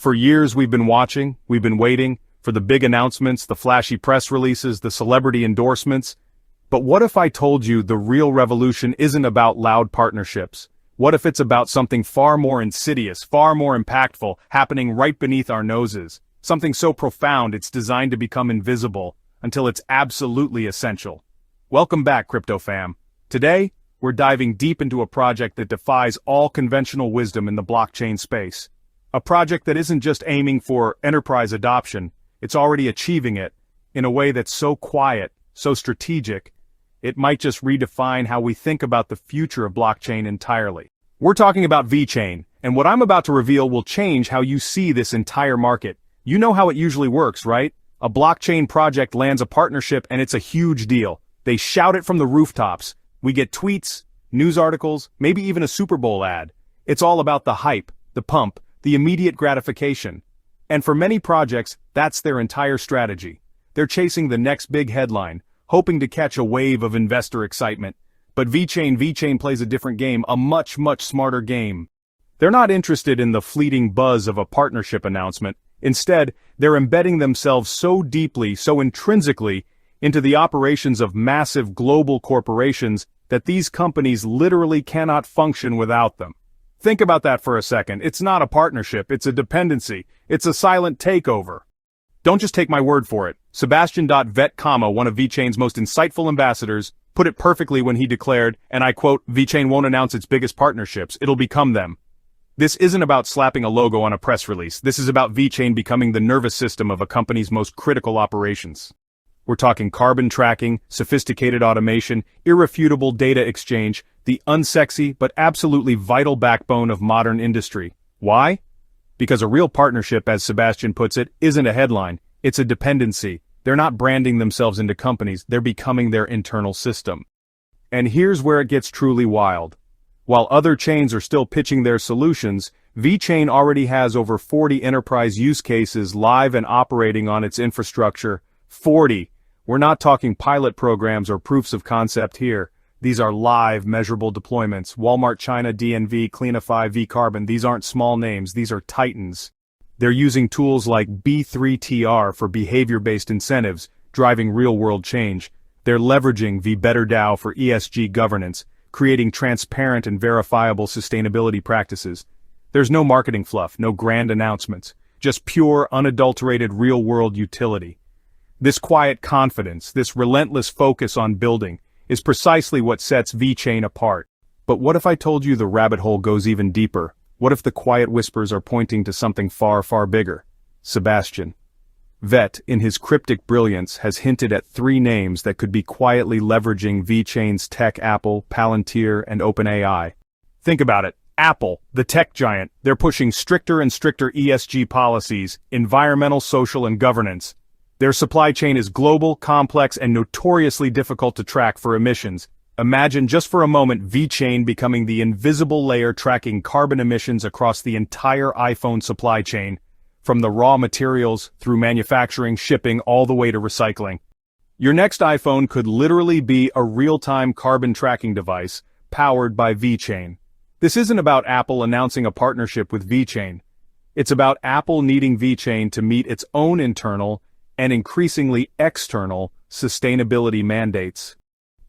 For years we've been watching, we've been waiting for the big announcements, the flashy press releases, the celebrity endorsements. But what if I told you the real revolution isn't about loud partnerships? What if it's about something far more insidious, far more impactful, happening right beneath our noses? Something so profound it's designed to become invisible, until it's absolutely essential. Welcome back, Crypto Fam. Today, we're diving deep into a project that defies all conventional wisdom in the blockchain space. A project that isn't just aiming for enterprise adoption, it's already achieving it, in a way that's so quiet, so strategic, it might just redefine how we think about the future of blockchain entirely. We're talking about VeChain, and what I'm about to reveal will change how you see this entire market. You know how it usually works, right? A blockchain project lands a partnership and it's a huge deal. They shout it from the rooftops. We get tweets, news articles, maybe even a Super Bowl ad. It's all about the hype, the pump, the immediate gratification. And for many projects, that's their entire strategy. They're chasing the next big headline, hoping to catch a wave of investor excitement. But VeChain plays a different game, a much smarter game. They're not interested in the fleeting buzz of a partnership announcement. Instead, they're embedding themselves so deeply, so intrinsically, into the operations of massive global corporations that these companies literally cannot function without them. Think about that for a second. It's not a partnership, it's a dependency. It's a silent takeover. Don't just take my word for it. Sebastian.vet, one of VeChain's most insightful ambassadors, put it perfectly when he declared, and I quote, "VeChain won't announce its biggest partnerships, it'll become them." This isn't about slapping a logo on a press release. This is about VeChain becoming the nervous system of a company's most critical operations. We're talking carbon tracking, sophisticated automation, irrefutable data exchange, the unsexy but absolutely vital backbone of modern industry. Why? Because a real partnership, as Sebastian puts it, isn't a headline, it's a dependency. They're not branding themselves into companies, they're becoming their internal system. And here's where it gets truly wild. While other chains are still pitching their solutions, VeChain already has over 40 enterprise use cases live and operating on its infrastructure. 40! We're not talking pilot programs or proofs of concept here. These are live, measurable deployments. Walmart China, DNV, Cleanify, vCarbon, these aren't small names, these are titans. They're using tools like B3TR for behavior-based incentives, driving real-world change. They're leveraging VeBetterDAO for ESG governance, creating transparent and verifiable sustainability practices. There's no marketing fluff, no grand announcements, just pure, unadulterated real-world utility. This quiet confidence, this relentless focus on building, is precisely what sets VeChain apart. But what if I told you the rabbit hole goes even deeper? What if the quiet whispers are pointing to something far bigger? Sebastian. Vet, in his cryptic brilliance, has hinted at 3 names that could be quietly leveraging VeChain's tech: Apple, Palantir, and OpenAI. Think about it. Apple, the tech giant, they're pushing stricter and stricter ESG policies, environmental, social, and governance. Their supply chain is global, complex, and notoriously difficult to track for emissions. Imagine just for a moment VeChain becoming the invisible layer tracking carbon emissions across the entire iPhone supply chain, from the raw materials, through manufacturing, shipping, all the way to recycling. Your next iPhone could literally be a real-time carbon tracking device, powered by VeChain. This isn't about Apple announcing a partnership with VeChain. It's about Apple needing VeChain to meet its own internal, and increasingly external, sustainability mandates.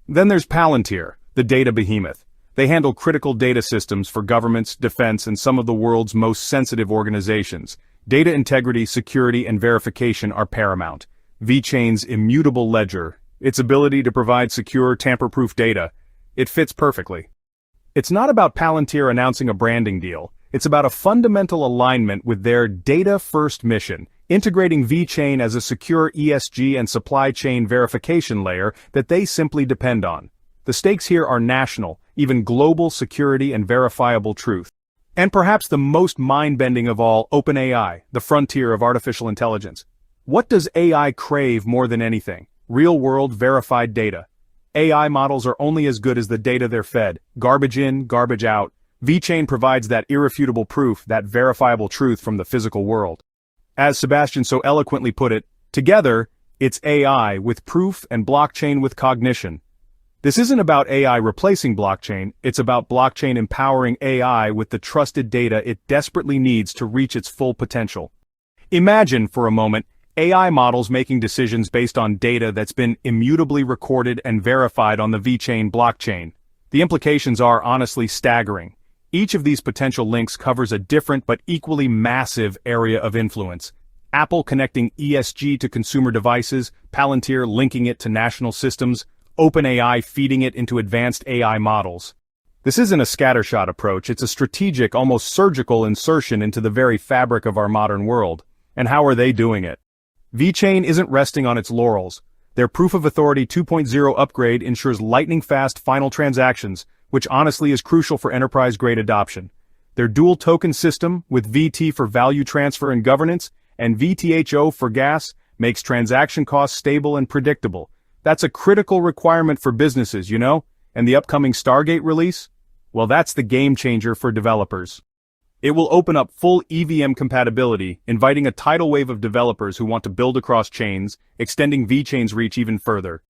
Then there's Palantir, the data behemoth. They handle critical data systems for governments, defense, and some of the world's most sensitive organizations. Data integrity, security, and verification are paramount. VeChain's immutable ledger, its ability to provide secure, tamper-proof data, it fits perfectly. It's not about Palantir announcing a branding deal. It's about a fundamental alignment with their data-first mission, integrating VeChain as a secure ESG and supply chain verification layer that they simply depend on. The stakes here are national, even global security and verifiable truth. And perhaps the most mind-bending of all, OpenAI, the frontier of artificial intelligence. What does AI crave more than anything? Real-world verified data. AI models are only as good as the data they're fed. Garbage in, garbage out. VeChain provides that irrefutable proof, that verifiable truth from the physical world. As Sebastian so eloquently put it, together, it's AI with proof and blockchain with cognition. This isn't about AI replacing blockchain, it's about blockchain empowering AI with the trusted data it desperately needs to reach its full potential. Imagine, for a moment, AI models making decisions based on data that's been immutably recorded and verified on the VeChain blockchain. The implications are honestly staggering. Each of these potential links covers a different but equally massive area of influence. Apple connecting ESG to consumer devices, Palantir linking it to national systems, OpenAI feeding it into advanced AI models. This isn't a scattershot approach, it's a strategic, almost surgical insertion into the very fabric of our modern world. And how are they doing it? VeChain isn't resting on its laurels. Their Proof of Authority 2.0 upgrade ensures lightning-fast final transactions, which honestly is crucial for enterprise-grade adoption. Their dual token system, with VT for value transfer and governance, and VTHO for gas, makes transaction costs stable and predictable. That's a critical requirement for businesses, you know? And the upcoming Stargate release? Well, that's the game changer for developers. It will open up full EVM compatibility, inviting a tidal wave of developers who want to build across chains, extending VeChain's reach even further.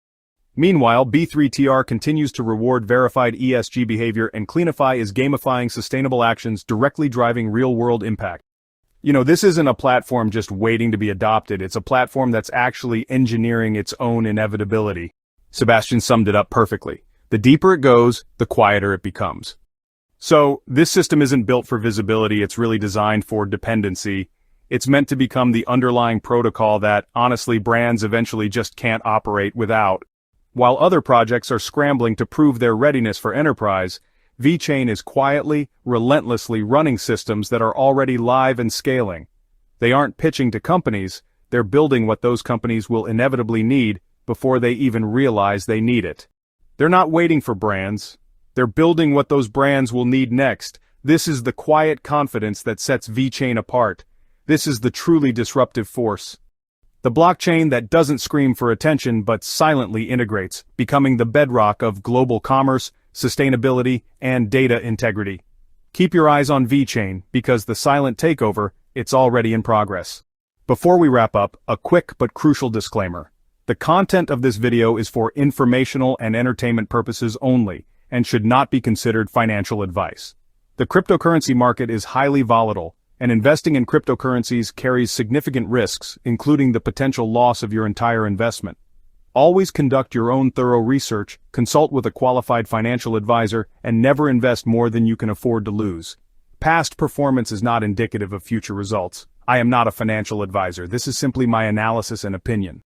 Meanwhile, B3TR continues to reward verified ESG behavior, and Cleanify is gamifying sustainable actions directly driving real-world impact. You know, this isn't a platform just waiting to be adopted, it's a platform that's actually engineering its own inevitability. Sebastian summed it up perfectly. The deeper it goes, the quieter it becomes. So, this system isn't built for visibility, it's really designed for dependency. It's meant to become the underlying protocol that, honestly, brands eventually just can't operate without. While other projects are scrambling to prove their readiness for enterprise, VeChain is quietly, relentlessly running systems that are already live and scaling. They aren't pitching to companies, they're building what those companies will inevitably need before they even realize they need it. They're not waiting for brands. They're building what those brands will need next. This is the quiet confidence that sets VeChain apart. This is the truly disruptive force. The blockchain that doesn't scream for attention but silently integrates, becoming the bedrock of global commerce, sustainability, and data integrity. Keep your eyes on VeChain, because the silent takeover, it's already in progress. Before we wrap up, a quick but crucial disclaimer. The content of this video is for informational and entertainment purposes only, and should not be considered financial advice. The cryptocurrency market is highly volatile, and investing in cryptocurrencies carries significant risks, including the potential loss of your entire investment. Always conduct your own thorough research, consult with a qualified financial advisor, and never invest more than you can afford to lose. Past performance is not indicative of future results. I am not a financial advisor, this is simply my analysis and opinion.